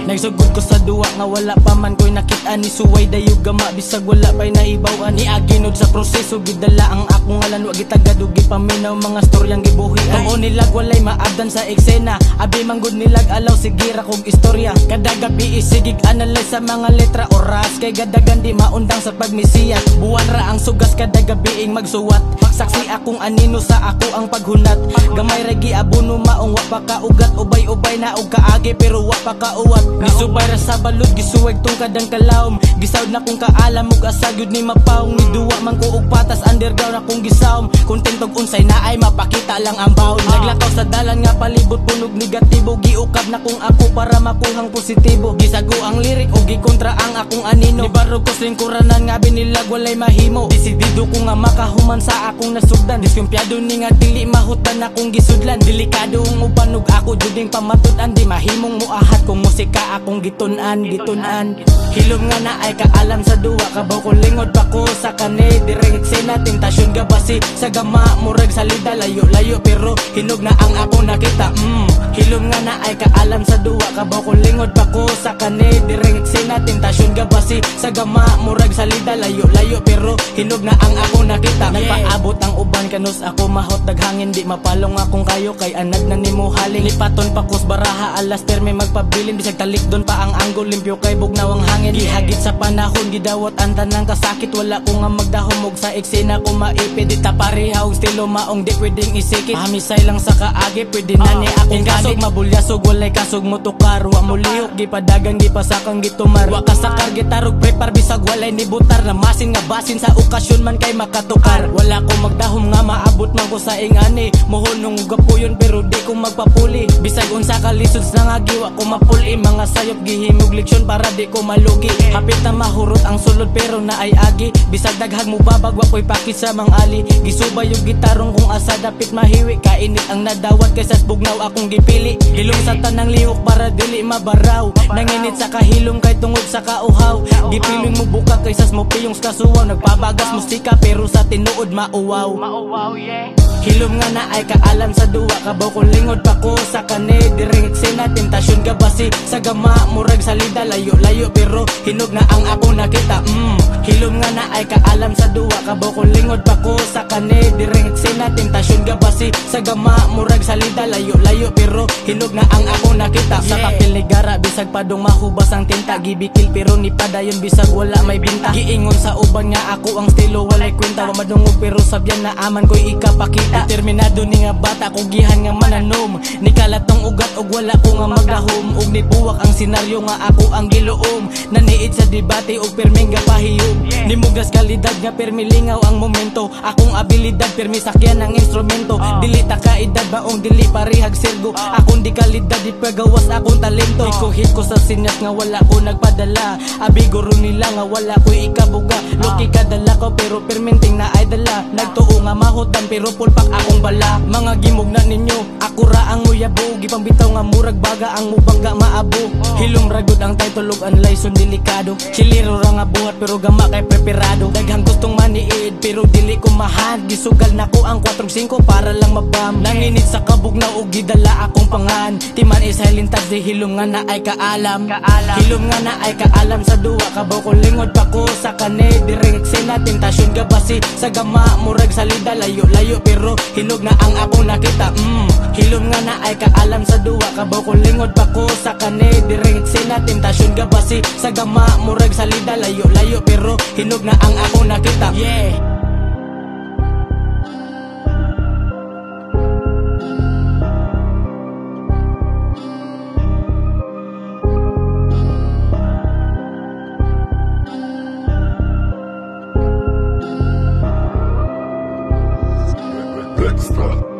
Nagsugod ko sa duwa nga wala pa man ko'y nakita ni suway dayog gama bisag wala pa'y naibaw ani aginod sa proseso gidala ang akong ngalan wa gitagado gipaminaw mga storyang gibuhi tuon nilag walay maabdan sa eksena abi manggod nilag alaw sige ra kog istorya kada gabi isigig analyze sa mga letra oras kay gadagan di maundang sa pagmisiyat buwan ra ang sugas kada gabi ing magsuwat saksi akong anino sa ako ang paghunat gamay ra giabuno maong wa pa kaugat ubay-ubay na og kaagi pero wa pa kauwat nisubay ra sa balod gisuwag tong kadang kalawom gisawd na kung kaalam ug asagyod ni mapawong ni duwa man ko og patas underground akong gisawom kontentog unsay naay mapakita lang ang bawon naglakaw sa dalan nga palibot punog negatibo giukab na kung ako para makuhang positibo gisago ang lirik ug gikontra ang akong anino ni barog ko lingkuranan nga binilag walay mahimo desidido ko nga makahuman sa akong nasugdan diskumpyado ni nga dili mahutan akong gisudlan delikado ang uban ug ako juding pamatud-an di mahimong muahat kung musika akong gitun-an hilom nga na ay kaalam sa duwa kabaw ko lingod pa ko sa kani direng eksena tentasyon gabasi sa gama murag salida layo-layo pero hinog na ang akong nakita hilom nga na ay kaalam sa duwa kabaw ko lingod pa ko sa kani direng eksena tentasyon gabasi sa gama murag salida layo-layo pero hinog na ang akong nakita nagpaabot ang uban kanus ako mahot daghangin di mapalong akong kayo kay anad na nimo haling lipaton pa kus baraha alas perme magpabilin bisag talikdon pa ang anggol limpyo kay bugnaw ang hangin gihagit sa panahon gidawat ang tanang kasakit wala ko nga magdahumog sa eksena ko maipid di ta pareha og estilo maong di pwedeng isikit hamisay lang sa kaagi pwede na ni akong kasog mabulyasog walay kasog mo tukar wa mo lihok gipadagan gipasakang gitumar wa kasakar gitarog prepar bisag walay ni butar na masin nga basin sa okasyon man kay makatukar wala ko magdahom nga maabot man ko sa ingani mohonong gapuyon pero di ko magpapuli bisag unsa ka lisod sa nga giwa ko mapuli mga sayop gihimog leksyon para di ko malugi hapit na mahurot ang sulod pero naay agi bisag daghag mo babag wa ko'y pakit sa mangali gisubay yung gitarong kung asa dapit mahiwi kainit ang nadawat kaysa bugnaw akong gipili hilom sa tanang lihok para dili mabaraw nanginit sa kahilom kay tungod sa kauhaw gipiling mo buka kaysa mo piyong kasuwaw nagpabagas musika pero sa tinuod mauwaw hilom nga na ay kaalam sa duwa kabaw ko lingod pa ko sa kani direng eksena tentasyon gabasi sa gama murag salida layo-layo pero hinog na ang akong nakita hilom nga na ay kaalam sa duwa kabaw ko lingod pa ko sa kani direng eksena tentasyon gabasi sa gama murag salida layo-layo pero hinog na ang akong nakita sa papel ni gara bisag padong mahubas ang tinta gibikil pero ni padayon bisag wala may binta giingon sa uban nga ako ang estilo walay kwenta wa madungog pero sabyan na aman ko'y ikapakita determinado ni nga bata ko gihan nga mananom ni kalatong ugat og wala ko nga magdahom og nibuwak ang senaryo nga ako ang giluom naniid sa debate og permeng gapahiyom nimugas kalidad nga permilingaw ang momento akong abilidad permi sakyan ang instrumento dili ta kaedad baong dili parihag sergo akong di kalidad di pagawas akong talento ikuhit ko sa sinas nga wala ko nagpadala abi guro nila nga wala ko ikabuga loki kadala ko pero permenting na ay dala nagtuo nga mahutan pero pulpak akong bala mga gimog na ninyo ako ra ang uyabo gipambitaw nga murag baga ang mubangga maabo hilom ragod ang title ug ang layson delikado chiliro ra nga buhat pero gama kay preparado daghang gustong maniid pero dili ko mahad gisugal na ko ang 4-5 para lang mabam nanginit sa kabugnaw ug gidala akong pangan timan is silent touch di hilom nga na ay kaalam hilom nga na ay kaalam sa duwa kabaw ko lingod pa ko sa kani direng eksena tentasyon gabasi sa gama murag salida layo-layo pero hinog na ang akong nakita hilom nga na ay kaalam sa duwa kabaw ko lingod pa ko sa kani direng eksena tentasyon gabasi sa gama murag salida layo-layo pero hinog na ang akong nakita Extra.